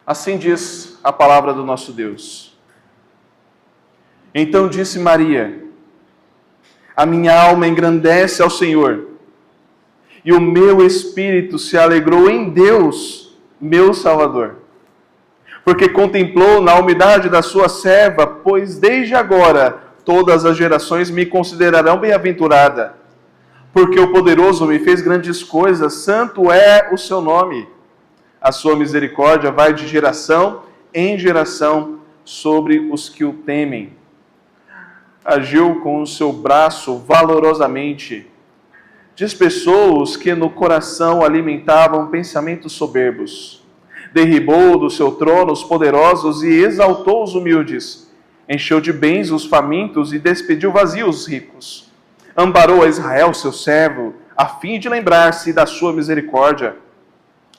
Assim diz a palavra do nosso Deus. Então disse Maria: a minha alma engrandece ao Senhor, e o meu espírito se alegrou em Deus, meu Salvador, porque contemplou na umidade da sua serva, pois desde agora todas as gerações me considerarão bem-aventurada, porque o poderoso me fez grandes coisas, santo é o seu nome. A sua misericórdia vai de geração em geração sobre os que o temem. Agiu com o seu braço valorosamente, dispersou os que no coração alimentavam pensamentos soberbos. Derribou do seu trono os poderosos e exaltou os humildes. Encheu de bens os famintos e despediu vazios os ricos. Amparou a Israel, seu servo, a fim de lembrar-se da sua misericórdia,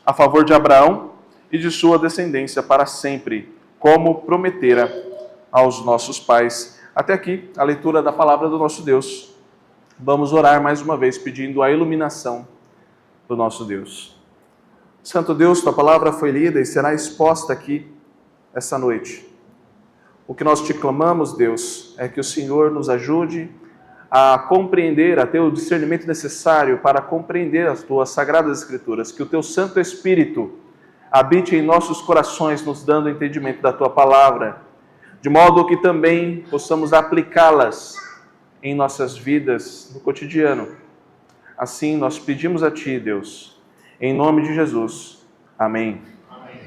a favor de Abraão e de sua descendência para sempre, como prometera aos nossos pais. Até aqui a leitura da palavra do nosso Deus. Vamos orar mais uma vez pedindo a iluminação do nosso Deus. Santo Deus, tua palavra foi lida e será exposta aqui essa noite. O que nós te clamamos, Deus, é que o Senhor nos ajude a compreender, a ter o discernimento necessário para compreender as tuas sagradas escrituras, que o teu Santo Espírito habite em nossos corações, nos dando entendimento da tua palavra, de modo que também possamos aplicá-las em nossas vidas no cotidiano. Assim nós pedimos a ti, Deus, em nome de Jesus. Amém. Amém.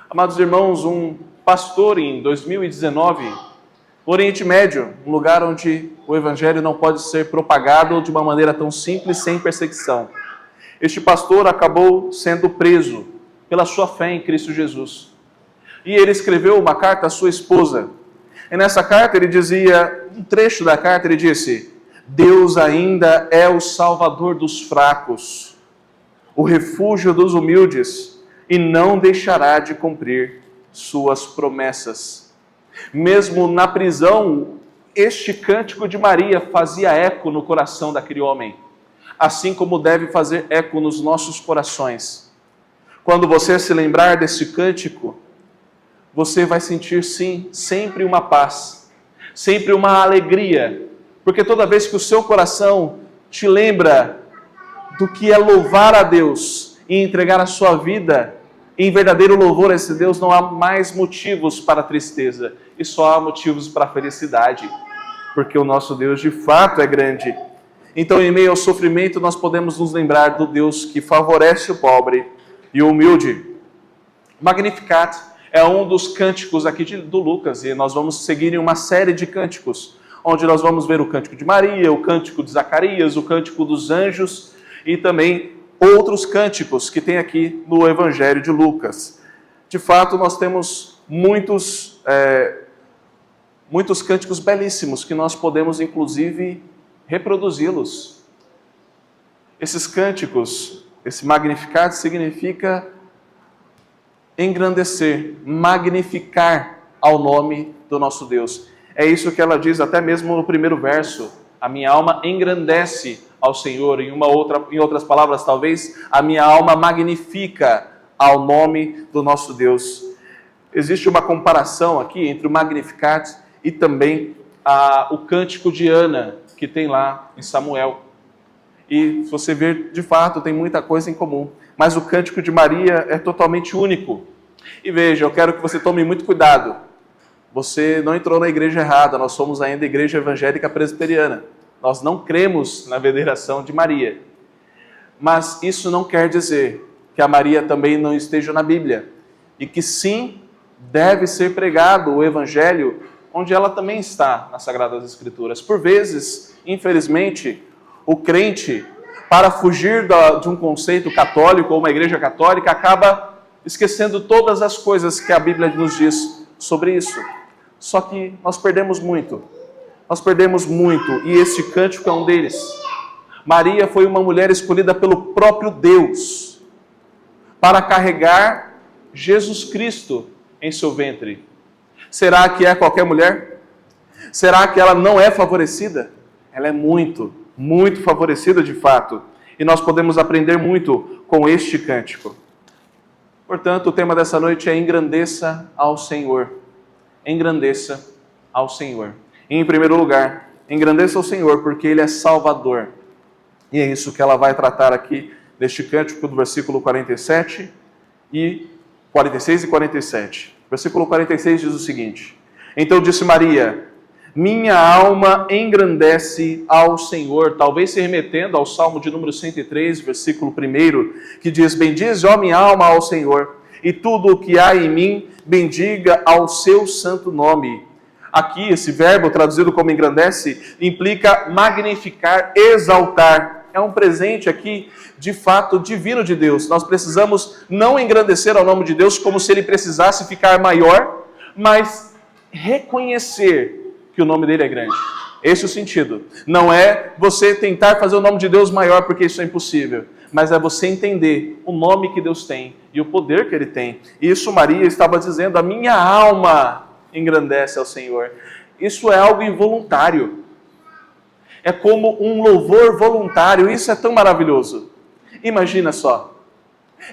Amados irmãos, um pastor em 2019, no Oriente Médio, um lugar onde o Evangelho não pode ser propagado de uma maneira tão simples, sem perseguição. Este pastor acabou sendo preso pela sua fé em Cristo Jesus. E ele escreveu uma carta à sua esposa. E nessa carta ele dizia, um trecho da carta, ele disse: Deus ainda é o Salvador dos fracos, o refúgio dos humildes, e não deixará de cumprir suas promessas. Mesmo na prisão, este cântico de Maria fazia eco no coração daquele homem, assim como deve fazer eco nos nossos corações. Quando você se lembrar desse cântico, você vai sentir, sim, sempre uma paz, sempre uma alegria, porque toda vez que o seu coração te lembra do que é louvar a Deus e entregar a sua vida em verdadeiro louvor a esse Deus, não há mais motivos para tristeza, e só há motivos para felicidade, porque o nosso Deus de fato é grande. Então, em meio ao sofrimento, nós podemos nos lembrar do Deus que favorece o pobre e o humilde. Magnificat é um dos cânticos aqui do Lucas, e nós vamos seguir em uma série de cânticos, onde nós vamos ver o cântico de Maria, o cântico de Zacarias, o cântico dos anjos, e também outros cânticos que tem aqui no Evangelho de Lucas. De fato, nós temos muitos cânticos belíssimos que nós podemos, inclusive, reproduzi-los. Esses cânticos, esse Magnificat significa engrandecer, magnificar ao nome do nosso Deus. É isso que ela diz até mesmo no primeiro verso. A minha alma engrandece ao Senhor. Em outras palavras, talvez, a minha alma magnifica ao nome do nosso Deus. Existe uma comparação aqui entre o Magnificat e também o cântico de Ana, que tem lá em Samuel. E se você ver, de fato, tem muita coisa em comum. Mas o cântico de Maria é totalmente único. E veja, eu quero que você tome muito cuidado. Você não entrou na igreja errada, nós somos ainda a igreja evangélica presbiteriana. Nós não cremos na veneração de Maria. Mas isso não quer dizer que a Maria também não esteja na Bíblia. E que sim, deve ser pregado o Evangelho onde ela também está nas Sagradas Escrituras. Por vezes, infelizmente, o crente, para fugir de um conceito católico ou uma igreja católica, acaba esquecendo todas as coisas que a Bíblia nos diz sobre isso. Só que nós perdemos muito. Nós perdemos muito, e este cântico é um deles. Maria foi uma mulher escolhida pelo próprio Deus para carregar Jesus Cristo em seu ventre. Será que é qualquer mulher? Será que ela não é favorecida? Ela é muito, muito favorecida de fato. E nós podemos aprender muito com este cântico. Portanto, o tema dessa noite é engrandeça ao Senhor. Engrandeça ao Senhor. E, em primeiro lugar, engrandeça ao Senhor porque Ele é Salvador. E é isso que ela vai tratar aqui neste cântico do versículo 46 e 47. Versículo 46 diz o seguinte: Então disse Maria: minha alma engrandece ao Senhor. Talvez se remetendo ao Salmo de número 103, versículo 1, que diz: bendize, ó minha alma, ao Senhor, e tudo o que há em mim, bendiga ao seu santo nome. Aqui, esse verbo traduzido como engrandece, implica magnificar, exaltar. É um presente aqui, de fato, divino de Deus. Nós precisamos não engrandecer ao nome de Deus como se Ele precisasse ficar maior, mas reconhecer que o nome dele é grande. Esse é o sentido. Não é você tentar fazer o nome de Deus maior, porque isso é impossível, mas é você entender o nome que Deus tem e o poder que Ele tem. Isso Maria estava dizendo: a minha alma engrandece ao Senhor. Isso é algo involuntário. É como um louvor voluntário. Isso é tão maravilhoso. Imagina só.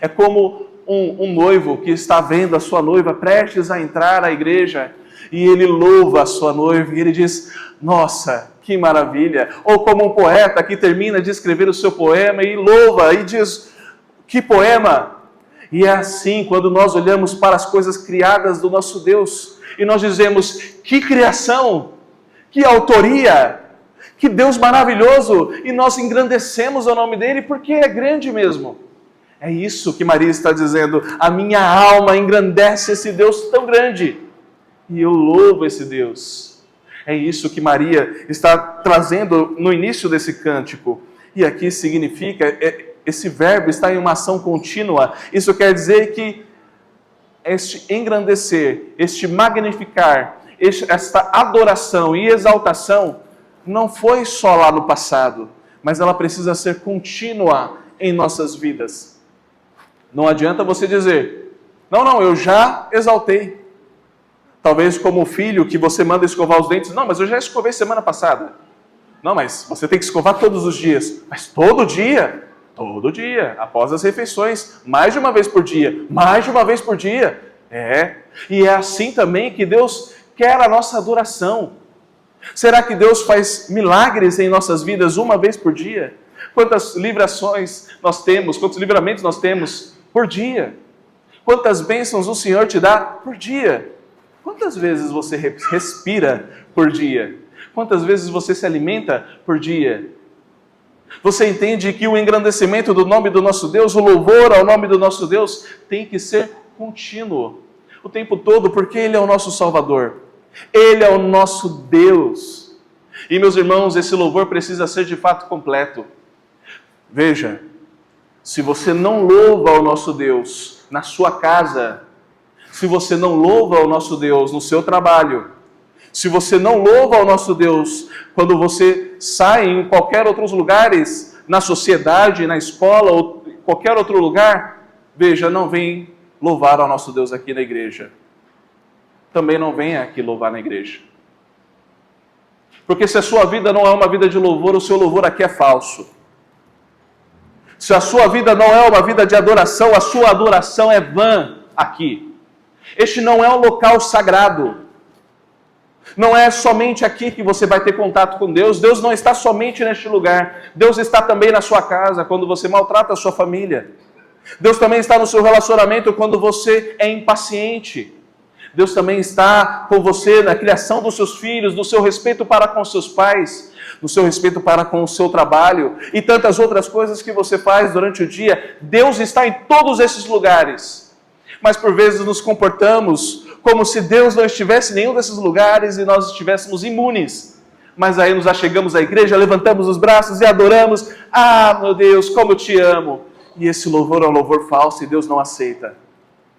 É como um noivo que está vendo a sua noiva prestes a entrar à igreja e ele louva a sua noiva e ele diz: nossa, que maravilha. Ou como um poeta que termina de escrever o seu poema e louva e diz: que poema. E é assim quando nós olhamos para as coisas criadas do nosso Deus e nós dizemos: que criação, que autoria, que Deus maravilhoso, e nós engrandecemos o nome dele porque é grande mesmo. É isso que Maria está dizendo: a minha alma engrandece esse Deus tão grande e eu louvo esse Deus. É isso que Maria está trazendo no início desse cântico. E aqui significa, esse verbo está em uma ação contínua. Isso quer dizer que este engrandecer, este magnificar, esta adoração e exaltação não foi só lá no passado, mas ela precisa ser contínua em nossas vidas. Não adianta você dizer: não, eu já exaltei. Talvez como o filho que você manda escovar os dentes: não, mas eu já escovei semana passada. Não, mas você tem que escovar todos os dias. Mas todo dia? Todo dia, após as refeições, mais de uma vez por dia, mais de uma vez por dia. E é assim também que Deus quer a nossa adoração. Será que Deus faz milagres em nossas vidas uma vez por dia? Quantas livrações nós temos, quantos livramentos nós temos por dia? Quantas bênçãos o Senhor te dá por dia? Quantas vezes você respira por dia? Quantas vezes você se alimenta por dia? Você entende que o engrandecimento do nome do nosso Deus, o louvor ao nome do nosso Deus, tem que ser contínuo, o tempo todo, porque Ele é o nosso Salvador. Ele é o nosso Deus. E, meus irmãos, esse louvor precisa ser de fato completo. Veja, se você não louva ao nosso Deus na sua casa, se você não louva ao nosso Deus no seu trabalho, se você não louva ao nosso Deus quando você sai em qualquer outros lugares, na sociedade, na escola ou qualquer outro lugar, veja, não vem louvar ao nosso Deus aqui na igreja. Também não venha aqui louvar na igreja. Porque se a sua vida não é uma vida de louvor, o seu louvor aqui é falso. Se a sua vida não é uma vida de adoração, a sua adoração é vã aqui. Este não é um local sagrado. Não é somente aqui que você vai ter contato com Deus. Deus não está somente neste lugar. Deus está também na sua casa, quando você maltrata a sua família. Deus também está no seu relacionamento quando você é impaciente. Deus também está com você na criação dos seus filhos, no seu respeito para com seus pais, no seu respeito para com o seu trabalho e tantas outras coisas que você faz durante o dia. Deus está em todos esses lugares. Mas por vezes nos comportamos como se Deus não estivesse em nenhum desses lugares e nós estivéssemos imunes. Mas aí nos achegamos à igreja, levantamos os braços e adoramos. Ah, meu Deus, como eu te amo. E esse louvor é um louvor falso e Deus não aceita.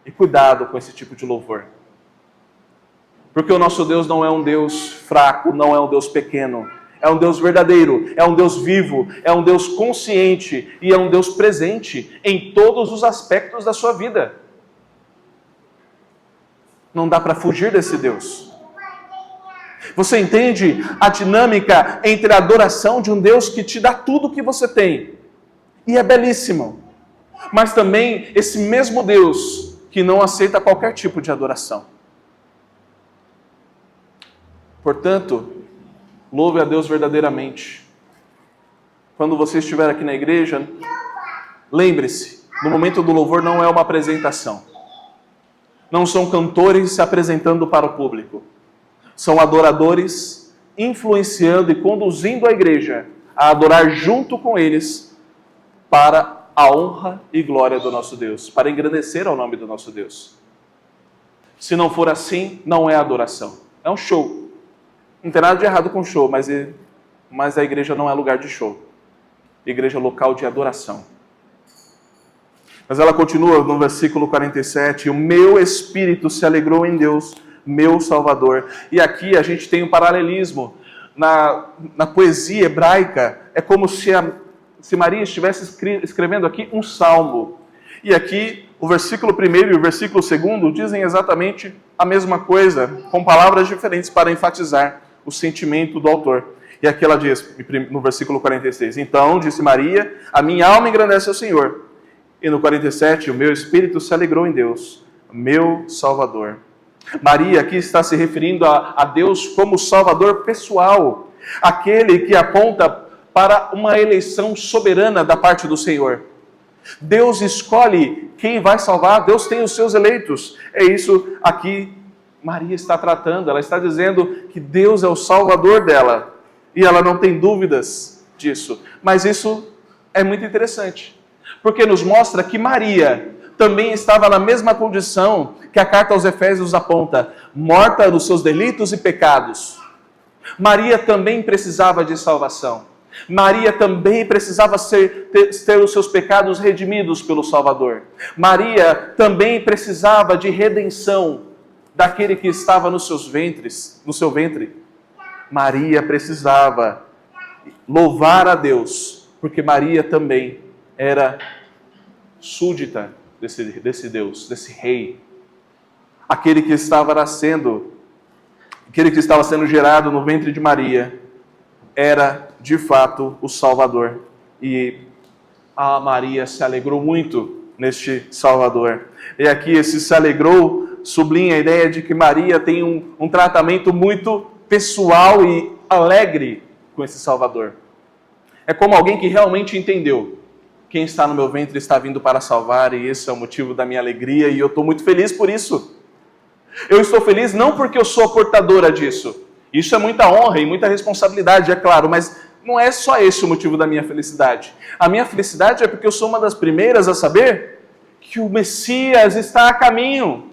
E cuidado com esse tipo de louvor. Porque o nosso Deus não é um Deus fraco, não é um Deus pequeno. É um Deus verdadeiro, é um Deus vivo, é um Deus consciente e é um Deus presente em todos os aspectos da sua vida. Não dá para fugir desse Deus. Você entende a dinâmica entre a adoração de um Deus que te dá tudo o que você tem, e é belíssimo, mas também esse mesmo Deus que não aceita qualquer tipo de adoração. Portanto, louve a Deus verdadeiramente. Quando você estiver aqui na igreja, lembre-se, no momento do louvor não é uma apresentação. Não são cantores se apresentando para o público. São adoradores influenciando e conduzindo a igreja a adorar junto com eles para a honra e glória do nosso Deus, para engrandecer ao nome do nosso Deus. Se não for assim, não é adoração. É um show. Não tem nada de errado com show, mas a igreja não é lugar de show. Igreja é local de adoração. Mas ela continua no versículo 47, o meu espírito se alegrou em Deus, meu Salvador. E aqui a gente tem um paralelismo. Na poesia hebraica, é como se Maria estivesse escrevendo aqui um salmo. E aqui, o versículo 1 e o versículo 2 dizem exatamente a mesma coisa, com palavras diferentes para enfatizar o sentimento do autor. E aqui ela diz, no versículo 46, então, disse Maria, a minha alma engrandece ao Senhor. E no 47, o meu espírito se alegrou em Deus, meu Salvador. Maria aqui está se referindo a Deus como Salvador pessoal, aquele que aponta para uma eleição soberana da parte do Senhor. Deus escolhe quem vai salvar, Deus tem os seus eleitos. É isso aqui Maria está tratando, ela está dizendo que Deus é o Salvador dela. E ela não tem dúvidas disso. Mas isso é muito interessante, porque nos mostra que Maria também estava na mesma condição que a carta aos Efésios aponta, morta nos seus delitos e pecados. Maria também precisava de salvação. Maria também precisava ter os seus pecados redimidos pelo Salvador. Maria também precisava de redenção daquele que estava no seu ventre. Maria precisava louvar a Deus, porque Maria também era súdita desse Deus, desse rei. Aquele que estava sendo gerado no ventre de Maria era de fato o Salvador. E a Maria se alegrou muito neste Salvador. E aqui esse se alegrou sublinha a ideia de que Maria tem um tratamento muito pessoal e alegre com esse Salvador. É como alguém que realmente entendeu. Quem está no meu ventre está vindo para salvar, e esse é o motivo da minha alegria, e eu estou muito feliz por isso. Eu estou feliz não porque eu sou a portadora disso. Isso é muita honra e muita responsabilidade, é claro, mas não é só esse o motivo da minha felicidade. A minha felicidade é porque eu sou uma das primeiras a saber que o Messias está a caminho.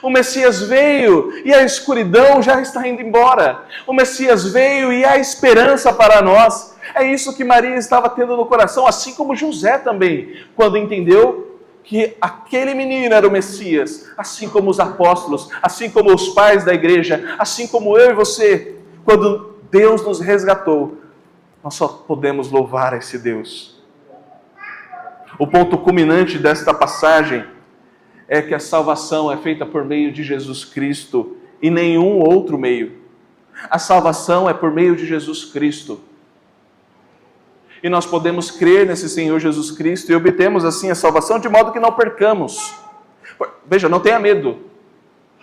O Messias veio e a escuridão já está indo embora. O Messias veio e há esperança para nós. É isso que Maria estava tendo no coração, assim como José também, quando entendeu que aquele menino era o Messias, assim como os apóstolos, assim como os pais da igreja, assim como eu e você. Quando Deus nos resgatou, nós só podemos louvar esse Deus. O ponto culminante desta passagem é que a salvação é feita por meio de Jesus Cristo e nenhum outro meio. A salvação é por meio de Jesus Cristo. E nós podemos crer nesse Senhor Jesus Cristo e obtemos assim a salvação de modo que não percamos. Veja, não tenha medo.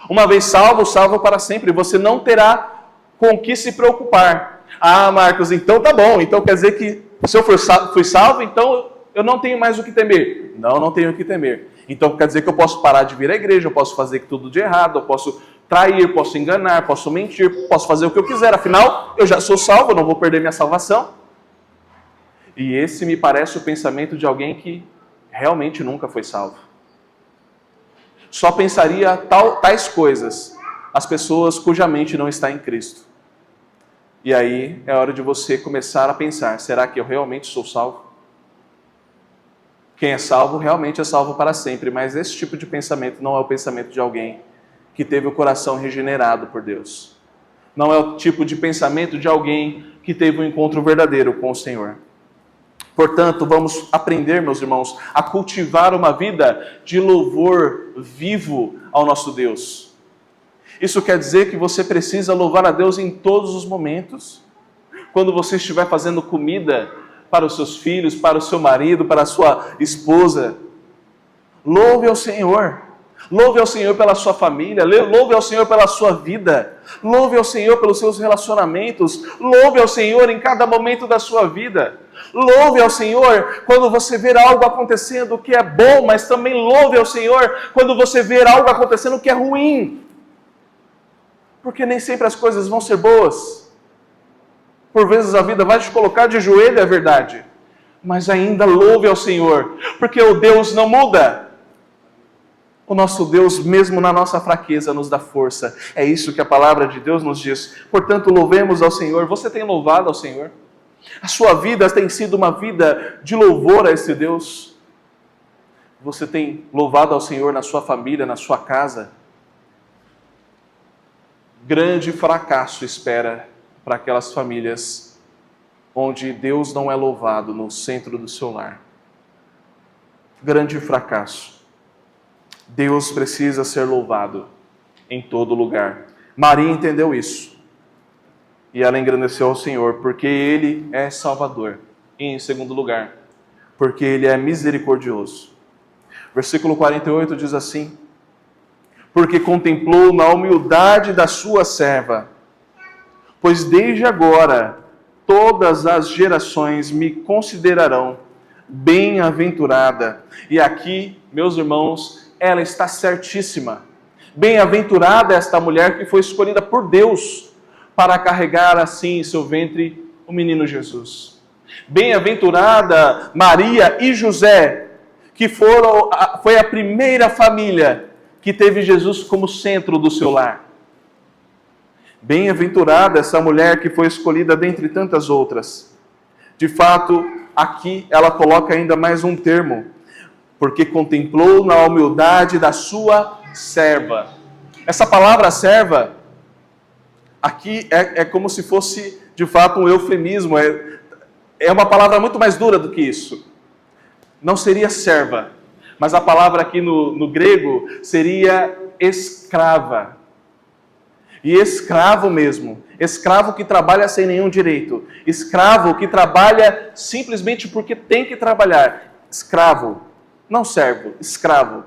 Uma vez salvo, salvo para sempre. Você não terá com o que se preocupar. Ah, Marcos, então tá bom. Então quer dizer que se eu fui salvo, então eu não tenho mais o que temer. Não tenho o que temer. Então quer dizer que eu posso parar de vir à igreja, eu posso fazer tudo de errado, eu posso trair, posso enganar, posso mentir, posso fazer o que eu quiser. Afinal, eu já sou salvo, eu não vou perder minha salvação. E esse me parece o pensamento de alguém que realmente nunca foi salvo. Só pensaria tais coisas as pessoas cuja mente não está em Cristo. E aí é hora de você começar a pensar, será que eu realmente sou salvo? Quem é salvo realmente é salvo para sempre, mas esse tipo de pensamento não é o pensamento de alguém que teve o coração regenerado por Deus. Não é o tipo de pensamento de alguém que teve um encontro verdadeiro com o Senhor. Portanto, vamos aprender, meus irmãos, a cultivar uma vida de louvor vivo ao nosso Deus. Isso quer dizer que você precisa louvar a Deus em todos os momentos. Quando você estiver fazendo comida para os seus filhos, para o seu marido, para a sua esposa, louve ao Senhor. Louve ao Senhor pela sua família, louve ao Senhor pela sua vida, louve ao Senhor pelos seus relacionamentos, louve ao Senhor em cada momento da sua vida. Louve ao Senhor quando você ver algo acontecendo que é bom, mas também louve ao Senhor quando você ver algo acontecendo que é ruim. Porque nem sempre as coisas vão ser boas. Por vezes a vida vai te colocar de joelho, é verdade. Mas ainda louve ao Senhor, porque o Deus não muda. O nosso Deus, mesmo na nossa fraqueza, nos dá força. É isso que a palavra de Deus nos diz. Portanto, louvemos ao Senhor. Você tem louvado ao Senhor? A sua vida tem sido uma vida de louvor a esse Deus? Você tem louvado ao Senhor na sua família, na sua casa? Grande fracasso espera para aquelas famílias onde Deus não é louvado no centro do seu lar. Grande fracasso. Deus precisa ser louvado em todo lugar. Maria entendeu isso. E ela engrandeceu ao Senhor, porque Ele é Salvador. E em segundo lugar, porque Ele é misericordioso. Versículo 48 diz assim: porque contemplou na humildade da sua serva, pois desde agora todas as gerações me considerarão bem-aventurada. E aqui, meus irmãos, ela está certíssima. Bem-aventurada esta mulher que foi escolhida por Deus para carregar assim em seu ventre o menino Jesus. Bem-aventurada Maria e José, que foi a primeira família que teve Jesus como centro do seu lar. Bem-aventurada essa mulher que foi escolhida dentre tantas outras. De fato, aqui ela coloca ainda mais um termo, porque contemplou na humildade da sua serva. Essa palavra serva, aqui é como se fosse de fato um eufemismo, é uma palavra muito mais dura do que isso. Não seria serva, mas a palavra aqui no grego seria escrava. E escravo mesmo, escravo que trabalha sem nenhum direito, escravo que trabalha simplesmente porque tem que trabalhar, escravo, não servo, escravo.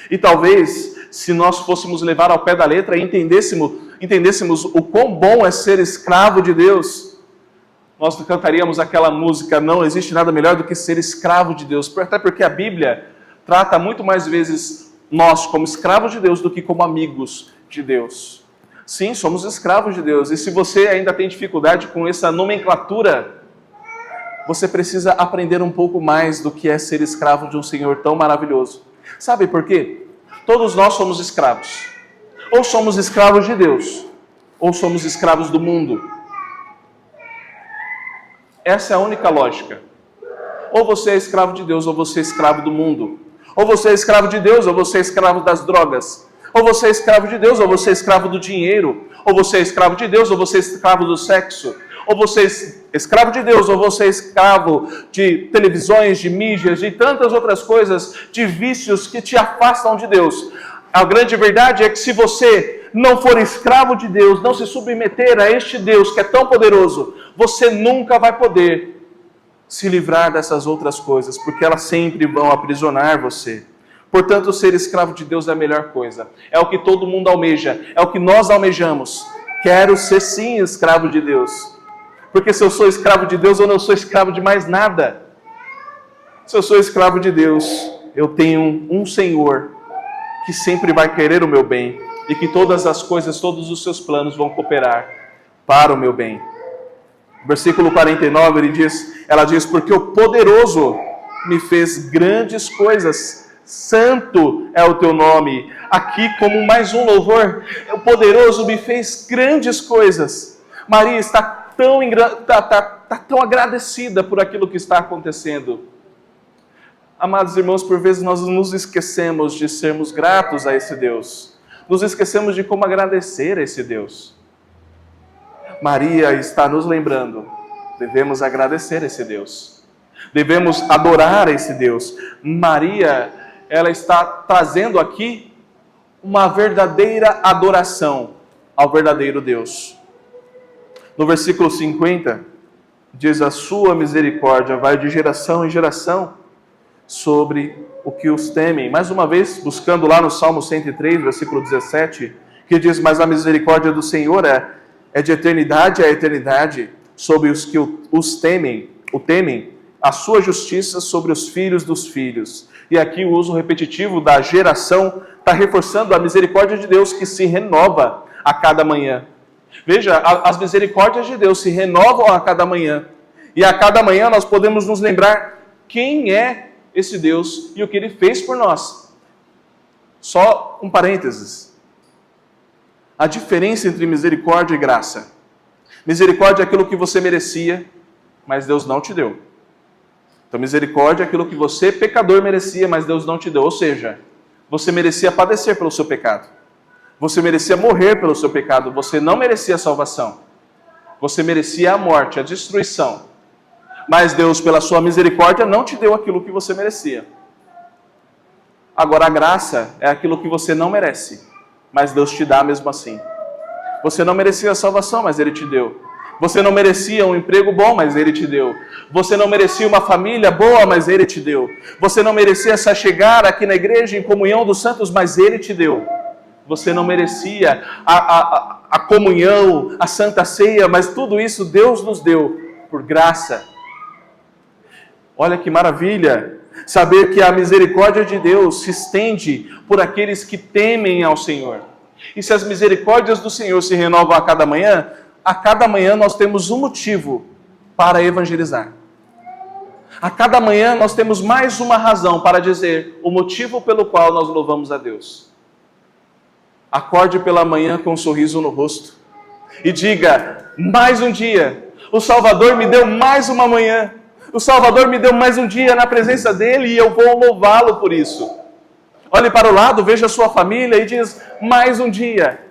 E talvez, se nós fôssemos levar ao pé da letra e entendêssemos o quão bom é ser escravo de Deus, nós cantaríamos aquela música, não existe nada melhor do que ser escravo de Deus, até porque a Bíblia trata muito mais vezes nós como escravos de Deus do que como amigos de Deus. Sim, somos escravos de Deus, e se você ainda tem dificuldade com essa nomenclatura, você precisa aprender um pouco mais do que é ser escravo de um Senhor tão maravilhoso. Sabe por quê? Todos nós somos escravos. Ou somos escravos de Deus, ou somos escravos do mundo. Essa é a única lógica. Ou você é escravo de Deus, ou você é escravo do mundo. Ou você é escravo de Deus, ou você é escravo das drogas. Ou você é escravo de Deus, ou você é escravo do dinheiro. Ou você é escravo de Deus, ou você é escravo do sexo. Ou você é escravo de Deus, ou você é escravo de televisões, de mídias, de tantas outras coisas, de vícios que te afastam de Deus. A grande verdade é que se você não for escravo de Deus, não se submeter a este Deus que é tão poderoso, você nunca vai poder se livrar dessas outras coisas, porque elas sempre vão aprisionar você. Portanto, ser escravo de Deus é a melhor coisa. É o que todo mundo almeja, é o que nós almejamos. Quero ser sim escravo de Deus. Porque se eu sou escravo de Deus, eu não sou escravo de mais nada. Se eu sou escravo de Deus, eu tenho um Senhor que sempre vai querer o meu bem e que todas as coisas, todos os seus planos vão cooperar para o meu bem. Versículo 49, ela diz, porque o poderoso me fez grandes coisas, santo é o teu nome. Aqui, como mais um louvor, o poderoso me fez grandes coisas. Maria está tão agradecida por aquilo que está acontecendo. Amados irmãos, por vezes nós nos esquecemos de sermos gratos a esse Deus. Nos esquecemos de como agradecer a esse Deus. Maria está nos lembrando, devemos agradecer a esse Deus. Devemos adorar a esse Deus. Maria, ela está trazendo aqui uma verdadeira adoração ao verdadeiro Deus. No versículo 50, diz, a sua misericórdia vai de geração em geração sobre o que os temem. Mais uma vez, buscando lá no Salmo 103, versículo 17, que diz: mas a misericórdia do Senhor é de eternidade a eternidade sobre os que o temem, a sua justiça sobre os filhos dos filhos. E aqui o uso repetitivo da geração está reforçando a misericórdia de Deus que se renova a cada manhã. Veja, as misericórdias de Deus se renovam a cada manhã. E a cada manhã nós podemos nos lembrar quem é esse Deus e o que Ele fez por nós. Só um parênteses. A diferença entre misericórdia e graça. Misericórdia é aquilo que você merecia, mas Deus não te deu. Então, misericórdia é aquilo que você, pecador, merecia, mas Deus não te deu. Ou seja, você merecia padecer pelo seu pecado. Você merecia morrer pelo seu pecado. Você não merecia a salvação. Você merecia a morte, a destruição. Mas Deus, pela sua misericórdia, não te deu aquilo que você merecia. Agora, a graça é aquilo que você não merece, mas Deus te dá mesmo assim. Você não merecia a salvação, mas Ele te deu. Você não merecia um emprego bom, mas Ele te deu. Você não merecia uma família boa, mas Ele te deu. Você não merecia se chegar aqui na igreja em comunhão dos santos, mas Ele te deu. Você não merecia a comunhão, a santa ceia, mas tudo isso Deus nos deu por graça. Olha que maravilha saber que a misericórdia de Deus se estende por aqueles que temem ao Senhor. E se as misericórdias do Senhor se renovam a cada manhã nós temos um motivo para evangelizar. A cada manhã nós temos mais uma razão para dizer o motivo pelo qual nós louvamos a Deus. Acorde pela manhã com um sorriso no rosto e diga: mais um dia, o Salvador me deu mais uma manhã, o Salvador me deu mais um dia na presença dEle e eu vou louvá-lo por isso. Olhe para o lado, veja a sua família e diz: mais um dia,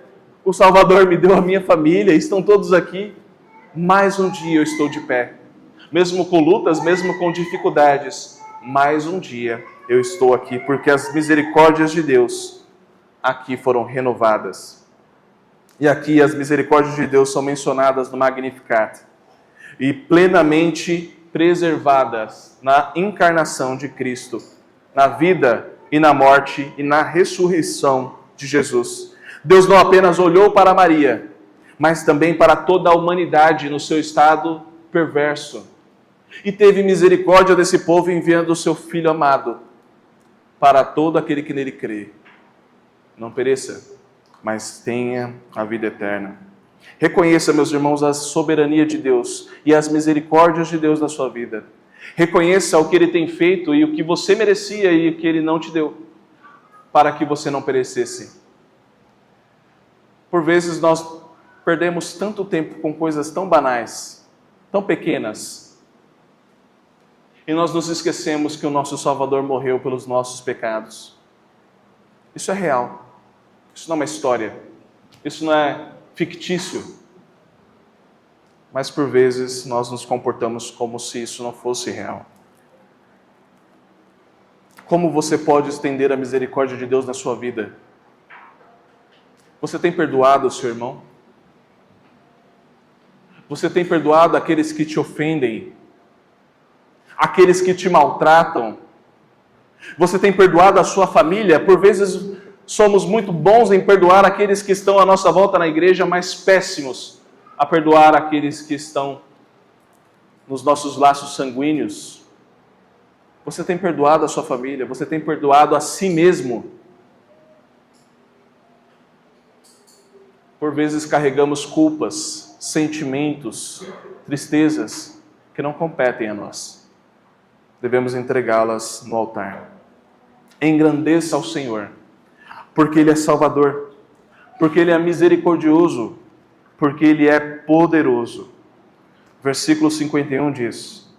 o Salvador me deu a minha família, estão todos aqui, mais um dia eu estou de pé. Mesmo com lutas, mesmo com dificuldades, mais um dia eu estou aqui, porque as misericórdias de Deus aqui foram renovadas. E aqui as misericórdias de Deus são mencionadas no Magnificat e plenamente preservadas na encarnação de Cristo, na vida e na morte e na ressurreição de Jesus. Deus não apenas olhou para Maria, mas também para toda a humanidade no seu estado perverso. E teve misericórdia desse povo enviando o seu Filho amado para todo aquele que nele crê. Não pereça, mas tenha a vida eterna. Reconheça, meus irmãos, a soberania de Deus e as misericórdias de Deus na sua vida. Reconheça o que Ele tem feito e o que você merecia e o que Ele não te deu, para que você não perecesse. Por vezes nós perdemos tanto tempo com coisas tão banais, tão pequenas, e nós nos esquecemos que o nosso Salvador morreu pelos nossos pecados. Isso é real. Isso não é uma história. Isso não é fictício. Mas por vezes nós nos comportamos como se isso não fosse real. Como você pode estender a misericórdia de Deus na sua vida? Você tem perdoado o seu irmão? Você tem perdoado aqueles que te ofendem? Aqueles que te maltratam? Você tem perdoado a sua família? Por vezes somos muito bons em perdoar aqueles que estão à nossa volta na igreja, mas péssimos a perdoar aqueles que estão nos nossos laços sanguíneos. Você tem perdoado a sua família? Você tem perdoado a si mesmo? Por vezes carregamos culpas, sentimentos, tristezas que não competem a nós. Devemos entregá-las no altar. Engrandeça ao Senhor, porque Ele é Salvador, porque Ele é misericordioso, porque Ele é poderoso. Versículo 51 diz: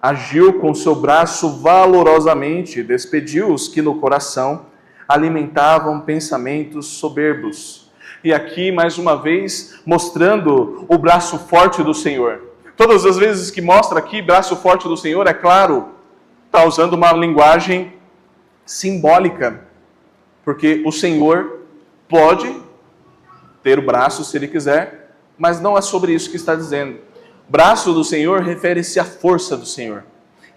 agiu com seu braço valorosamente, despediu os que no coração alimentavam pensamentos soberbos. E aqui, mais uma vez, mostrando o braço forte do Senhor. Todas as vezes que mostra aqui braço forte do Senhor, é claro, está usando uma linguagem simbólica. Porque o Senhor pode ter o braço se Ele quiser, mas não é sobre isso que está dizendo. Braço do Senhor refere-se à força do Senhor.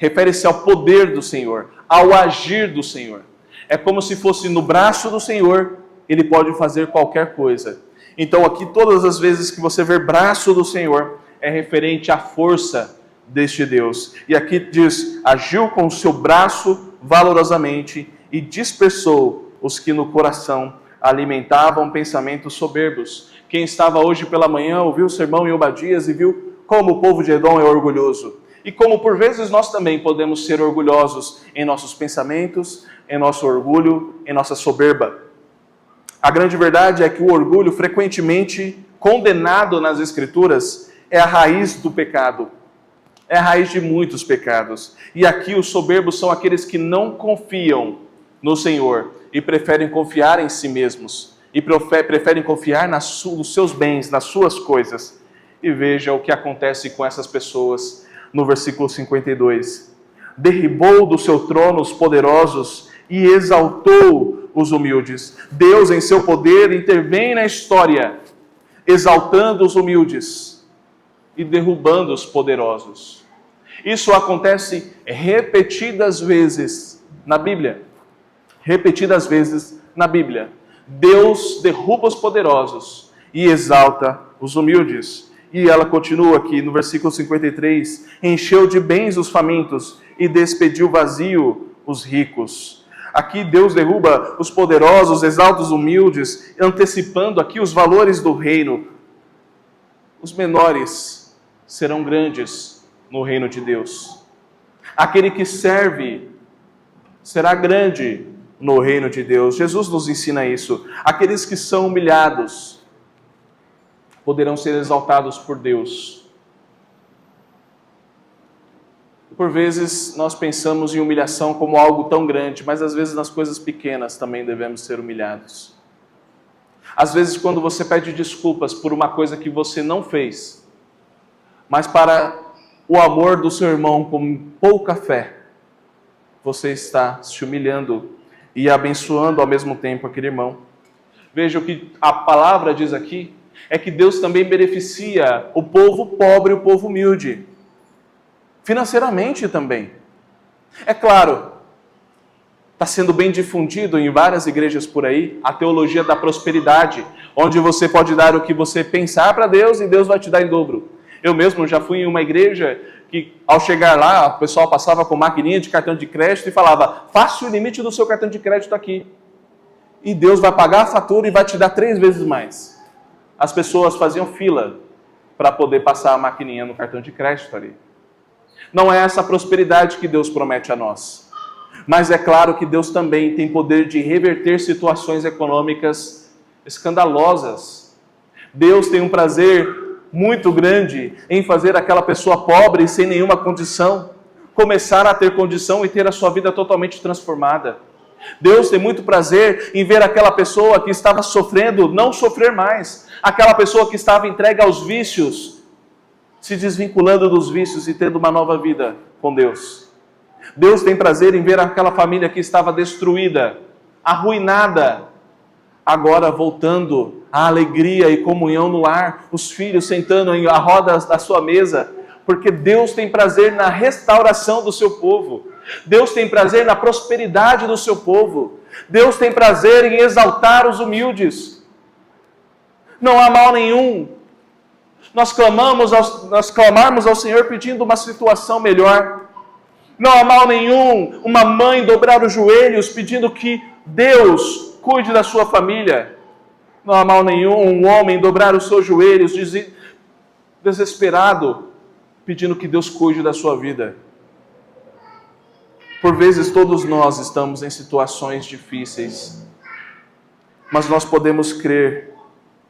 refere-se ao poder do Senhor, ao agir do Senhor. É como se fosse no braço do Senhor, Ele pode fazer qualquer coisa. Então aqui todas as vezes que você vê braço do Senhor, é referente à força deste Deus. E aqui diz, agiu com o seu braço valorosamente e dispersou os que no coração alimentavam pensamentos soberbos. Quem estava hoje pela manhã ouviu o sermão em Obadias e viu como o povo de Edom é orgulhoso. E como por vezes nós também podemos ser orgulhosos em nossos pensamentos, em nosso orgulho, em nossa soberba. A grande verdade é que o orgulho, frequentemente condenado nas Escrituras, é a raiz do pecado. É a raiz de muitos pecados. E aqui os soberbos são aqueles que não confiam no Senhor e preferem confiar em si mesmos. E preferem confiar nos seus bens, nas suas coisas. E veja o que acontece com essas pessoas no versículo 52. Derribou do seu trono os poderosos e exaltou os humildes. Deus, em seu poder, intervém na história, exaltando os humildes e derrubando os poderosos. Isso acontece repetidas vezes na Bíblia. Repetidas vezes na Bíblia. Deus derruba os poderosos e exalta os humildes. E ela continua aqui no versículo 53, encheu de bens os famintos e despediu vazio os ricos. Aqui Deus derruba os poderosos, exalta os humildes, antecipando aqui os valores do reino. Os menores serão grandes no reino de Deus. Aquele que serve será grande no reino de Deus. Jesus nos ensina isso. Aqueles que são humilhados poderão ser exaltados por Deus. Por vezes nós pensamos em humilhação como algo tão grande, mas às vezes nas coisas pequenas também devemos ser humilhados. Às vezes quando você pede desculpas por uma coisa que você não fez, mas para o amor do seu irmão com pouca fé, você está se humilhando e abençoando ao mesmo tempo aquele irmão. Veja o que a palavra diz aqui, é que Deus também beneficia o povo pobre e o povo humilde. Financeiramente também. É claro, está sendo bem difundido em várias igrejas por aí a teologia da prosperidade, onde você pode dar o que você pensar para Deus e Deus vai te dar em dobro. Eu mesmo já fui em uma igreja que ao chegar lá, o pessoal passava com maquininha de cartão de crédito e falava, faça o limite do seu cartão de crédito aqui. E Deus vai pagar a fatura e vai te dar 3 vezes mais. As pessoas faziam fila para poder passar a maquininha no cartão de crédito ali. Não é essa prosperidade que Deus promete a nós. Mas é claro que Deus também tem poder de reverter situações econômicas escandalosas. Deus tem um prazer muito grande em fazer aquela pessoa pobre sem nenhuma condição começar a ter condição e ter a sua vida totalmente transformada. Deus tem muito prazer em ver aquela pessoa que estava sofrendo não sofrer mais. Aquela pessoa que estava entregue aos vícios, se desvinculando dos vícios e tendo uma nova vida com Deus. Deus tem prazer em ver aquela família que estava destruída, arruinada, agora voltando à alegria e comunhão no lar, os filhos sentando à roda da sua mesa, porque Deus tem prazer na restauração do seu povo. Deus tem prazer na prosperidade do seu povo. Deus tem prazer em exaltar os humildes. Não há mal nenhum nós clamarmos ao Senhor pedindo uma situação melhor. Não há mal nenhum uma mãe dobrar os joelhos pedindo que Deus cuide da sua família. Não há mal nenhum um homem dobrar os seus joelhos desesperado pedindo que Deus cuide da sua vida. Por vezes todos nós estamos em situações difíceis, mas nós podemos crer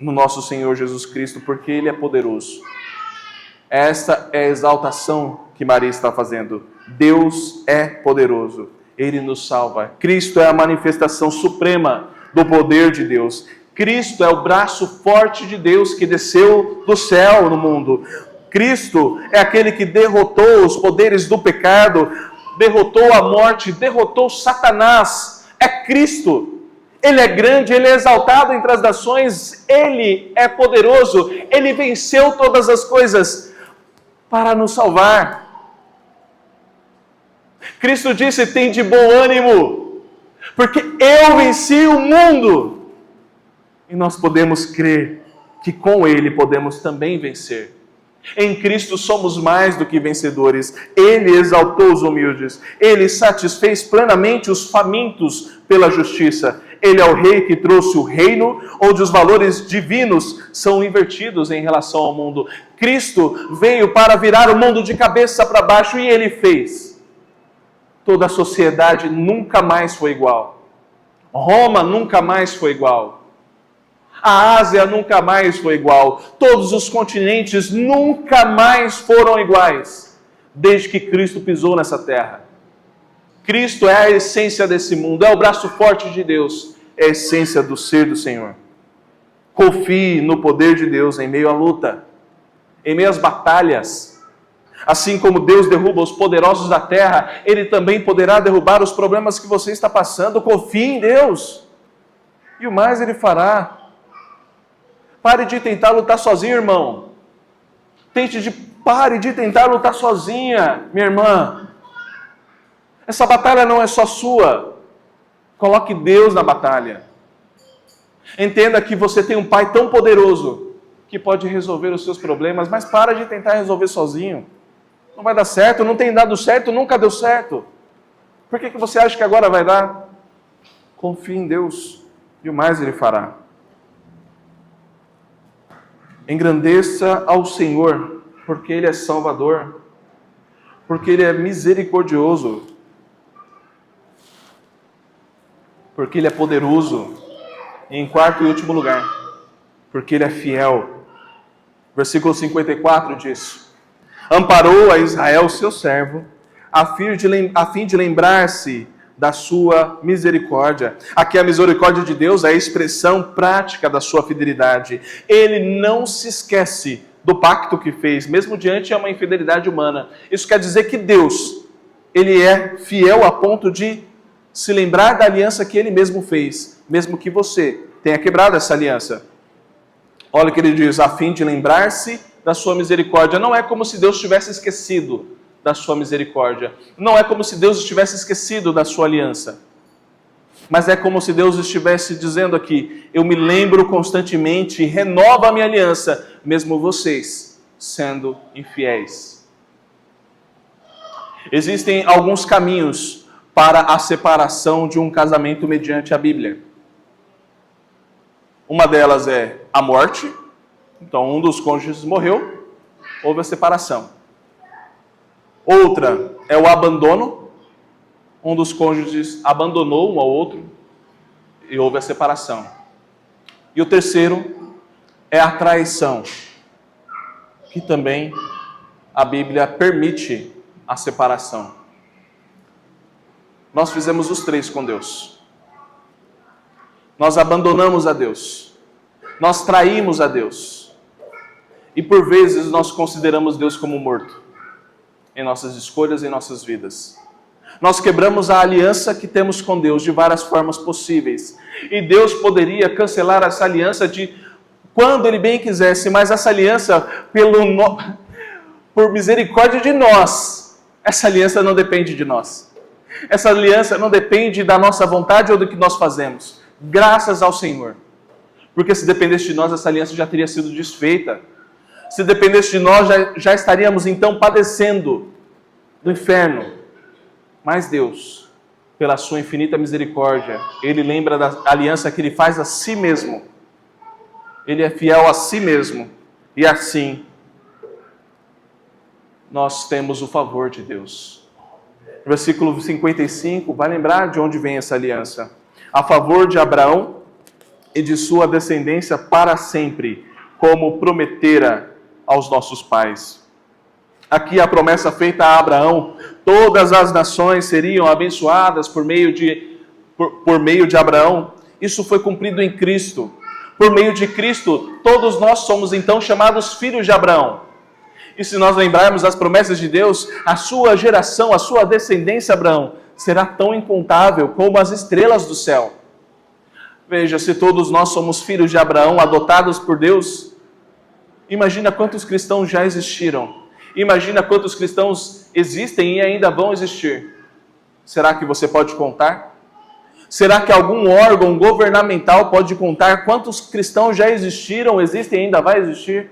no nosso Senhor Jesus Cristo, porque Ele é poderoso. Esta é a exaltação que Maria está fazendo. Deus é poderoso, Ele nos salva. Cristo é a manifestação suprema do poder de Deus. Cristo é o braço forte de Deus que desceu do céu no mundo. Cristo é aquele que derrotou os poderes do pecado, derrotou a morte, derrotou Satanás. É Cristo. Ele é grande, Ele é exaltado entre as nações, Ele é poderoso, Ele venceu todas as coisas para nos salvar. Cristo disse: tem de bom ânimo, porque eu venci o mundo. E nós podemos crer que com Ele podemos também vencer. Em Cristo somos mais do que vencedores. Ele exaltou os humildes. Ele satisfez plenamente os famintos pela justiça. Ele é o Rei que trouxe o reino, onde os valores divinos são invertidos em relação ao mundo. Cristo veio para virar o mundo de cabeça para baixo, e Ele fez. Toda a sociedade nunca mais foi igual. Roma nunca mais foi igual. A Ásia nunca mais foi igual. Todos os continentes nunca mais foram iguais, desde que Cristo pisou nessa terra. Cristo é a essência desse mundo, é o braço forte de Deus, é a essência do ser do Senhor. Confie no poder de Deus em meio à luta, em meio às batalhas. Assim como Deus derruba os poderosos da terra, Ele também poderá derrubar os problemas que você está passando. Confie em Deus, e o mais Ele fará. Pare de tentar lutar sozinho, irmão. Pare de tentar lutar sozinha, minha irmã. Essa batalha não é só sua. Coloque Deus na batalha. Entenda que você tem um Pai tão poderoso que pode resolver os seus problemas, mas para de tentar resolver sozinho. Não vai dar certo, não tem dado certo, nunca deu certo. Por que você acha que agora vai dar? Confie em Deus, e o mais Ele fará. Engrandeça ao Senhor, porque Ele é Salvador, porque Ele é misericordioso, porque Ele é poderoso. E em quarto e último lugar, porque Ele é fiel. Versículo 54 diz: amparou a Israel, seu servo, a fim de lembrar-se da sua misericórdia. Aqui a misericórdia de Deus é a expressão prática da sua fidelidade. Ele não se esquece do pacto que fez, mesmo diante de uma infidelidade humana. Isso quer dizer que Deus, Ele é fiel a ponto de se lembrar da aliança que Ele mesmo fez, mesmo que você tenha quebrado essa aliança. Olha o que Ele diz: a fim de lembrar-se da sua misericórdia. Não é como se Deus tivesse esquecido da sua misericórdia. Não é como se Deus estivesse esquecido da sua aliança. Mas é como se Deus estivesse dizendo aqui: eu me lembro constantemente e renovo a minha aliança, mesmo vocês sendo infiéis. Existem alguns caminhos para a separação de um casamento mediante a Bíblia. Uma delas é a morte. Então, um dos cônjuges morreu, houve a separação. Outra é o abandono. Um dos cônjuges abandonou um ao outro e houve a separação. E o terceiro é a traição, que também a Bíblia permite a separação. Nós fizemos os três com Deus. Nós abandonamos a Deus. Nós traímos a Deus. E por vezes nós consideramos Deus como morto em nossas escolhas, em nossas vidas. Nós quebramos a aliança que temos com Deus de várias formas possíveis. E Deus poderia cancelar essa aliança de quando Ele bem quisesse, mas essa aliança, por misericórdia de nós, essa aliança não depende de nós. Essa aliança não depende da nossa vontade ou do que nós fazemos. Graças ao Senhor. Porque se dependesse de nós, essa aliança já teria sido desfeita. Se dependesse de nós, já estaríamos então padecendo do inferno. Mas Deus, pela sua infinita misericórdia, Ele lembra da aliança que Ele faz a si mesmo. Ele é fiel a si mesmo. E assim, nós temos o favor de Deus. Versículo 55, vai lembrar de onde vem essa aliança. A favor de Abraão e de sua descendência para sempre, como prometera aos nossos pais. Aqui a promessa feita a Abraão: todas as nações seriam abençoadas por meio de Abraão. Isso foi cumprido em Cristo. Por meio de Cristo, todos nós somos então chamados filhos de Abraão. E se nós lembrarmos as promessas de Deus, a sua geração, a sua descendência, Abraão, será tão incontável como as estrelas do céu. Veja, se todos nós somos filhos de Abraão, adotados por Deus, imagina quantos cristãos já existiram. Imagina quantos cristãos existem e ainda vão existir. Será que você pode contar? Será que algum órgão governamental pode contar quantos cristãos já existiram, existem e ainda vai existir?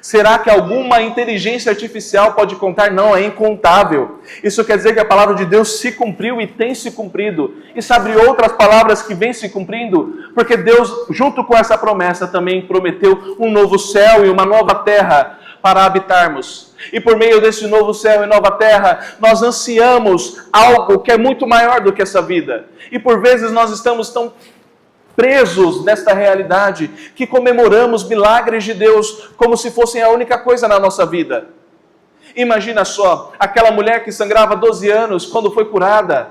Será que alguma inteligência artificial pode contar? Não, é incontável. Isso quer dizer que a palavra de Deus se cumpriu e tem se cumprido. E sabe outras palavras que vêm se cumprindo? Porque Deus, junto com essa promessa, também prometeu um novo céu e uma nova terra para habitarmos. E por meio desse novo céu e nova terra, nós ansiamos algo que é muito maior do que essa vida. E por vezes nós estamos tão presos nesta realidade, que comemoramos milagres de Deus como se fossem a única coisa na nossa vida. Imagina só, aquela mulher que sangrava 12 anos, quando foi curada.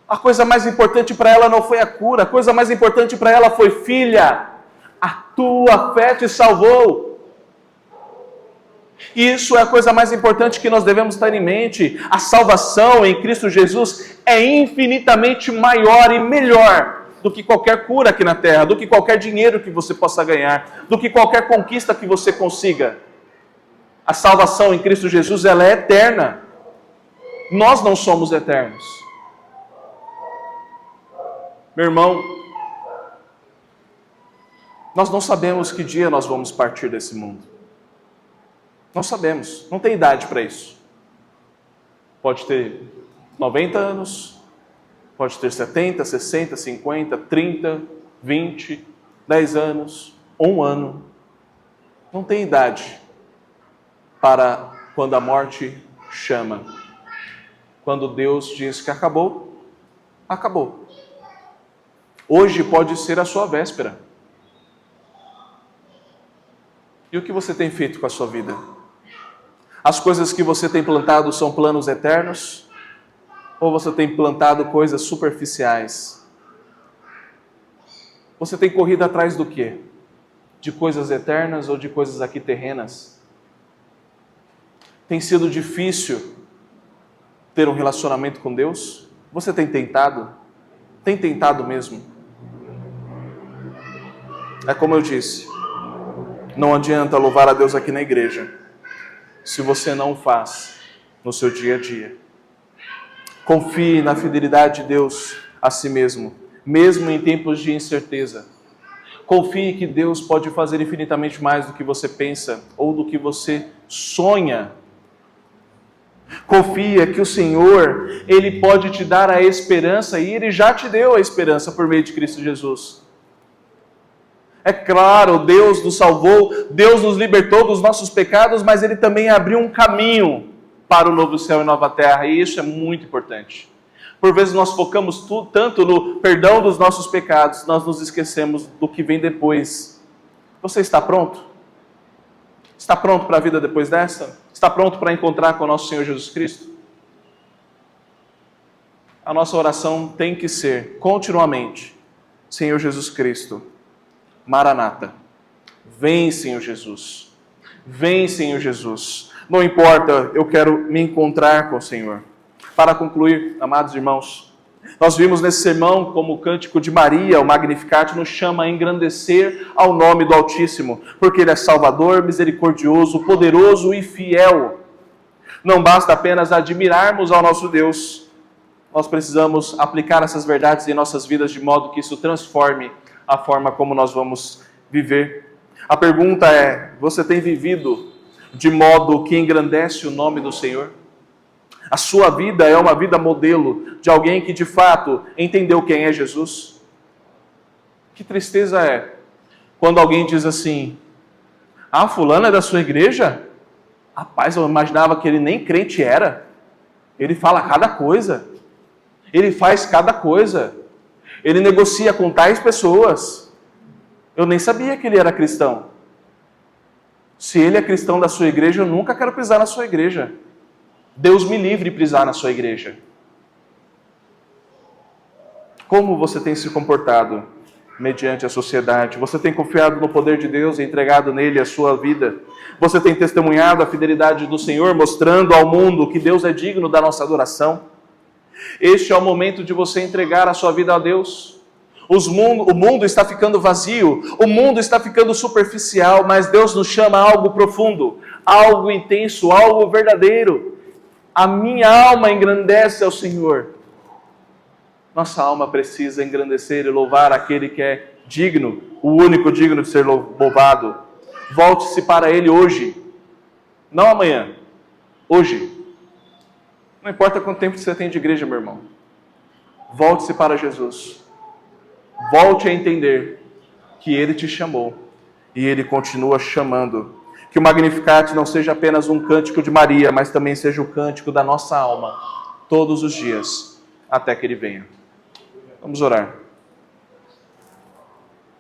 A coisa mais importante para ela não foi a cura, a coisa mais importante para ela foi: filha, a tua fé te salvou. E isso é a coisa mais importante que nós devemos ter em mente. A salvação em Cristo Jesus é infinitamente maior e melhor do que qualquer cura aqui na terra, do que qualquer dinheiro que você possa ganhar, do que qualquer conquista que você consiga. A salvação em Cristo Jesus, ela é eterna. Nós não somos eternos. Meu irmão, nós não sabemos que dia nós vamos partir desse mundo. Não sabemos, não tem idade para isso. Pode ter 90 anos, pode ter 70, 60, 50, 30, 20, 10 anos, 1 ano. Não tem idade para quando a morte chama. Quando Deus diz que acabou, acabou. Hoje pode ser a sua véspera. E o que você tem feito com a sua vida? As coisas que você tem plantado são planos eternos? Ou você tem plantado coisas superficiais? Você tem corrido atrás do quê? De coisas eternas ou de coisas aqui terrenas? Tem sido difícil ter um relacionamento com Deus? Você tem tentado? Tem tentado mesmo? É como eu disse, não adianta louvar a Deus aqui na igreja se você não o faz no seu dia a dia. Confie na fidelidade de Deus a si mesmo, mesmo em tempos de incerteza. Confie que Deus pode fazer infinitamente mais do que você pensa ou do que você sonha. Confia que o Senhor, Ele pode te dar a esperança e Ele já te deu a esperança por meio de Cristo Jesus. É claro, Deus nos salvou, Deus nos libertou dos nossos pecados, mas Ele também abriu um caminho para o novo céu e nova terra, e isso é muito importante. Por vezes nós focamos tanto no perdão dos nossos pecados, nós nos esquecemos do que vem depois. Você está pronto? Está pronto para a vida depois dessa? Está pronto para encontrar com o nosso Senhor Jesus Cristo? A nossa oração tem que ser, continuamente: Senhor Jesus Cristo, Maranata, vem, Senhor Jesus, vem, Senhor Jesus. Não importa, eu quero me encontrar com o Senhor. Para concluir, amados irmãos, nós vimos nesse sermão como o cântico de Maria, o Magnificat, nos chama a engrandecer ao nome do Altíssimo, porque Ele é Salvador, misericordioso, poderoso e fiel. Não basta apenas admirarmos ao nosso Deus, nós precisamos aplicar essas verdades em nossas vidas de modo que isso transforme a forma como nós vamos viver. A pergunta é: você tem vivido de modo que engrandece o nome do Senhor? A sua vida é uma vida modelo de alguém que de fato entendeu quem é Jesus? Que tristeza é quando alguém diz assim: ah, fulano é da sua igreja? Rapaz, eu imaginava que ele nem crente era. Ele fala cada coisa. Ele faz cada coisa. Ele negocia com tais pessoas. Eu nem sabia que ele era cristão. Se ele é cristão da sua igreja, eu nunca quero pisar na sua igreja. Deus me livre de pisar na sua igreja. Como você tem se comportado mediante a sociedade? Você tem confiado no poder de Deus e entregado nele a sua vida? Você tem testemunhado a fidelidade do Senhor, mostrando ao mundo que Deus é digno da nossa adoração? Este é o momento de você entregar a sua vida a Deus. O mundo está ficando vazio, o mundo está ficando superficial, mas Deus nos chama a algo profundo, algo intenso, algo verdadeiro. A minha alma engrandece ao Senhor. Nossa alma precisa engrandecer e louvar aquele que é digno, o único digno de ser louvado. Volte-se para Ele hoje, não amanhã, hoje. Não importa quanto tempo você tem de igreja, meu irmão. Volte-se para Jesus. Volte a entender que Ele te chamou e Ele continua chamando. Que o Magnificat não seja apenas um cântico de Maria, mas também seja o cântico da nossa alma, todos os dias, até que Ele venha. Vamos orar.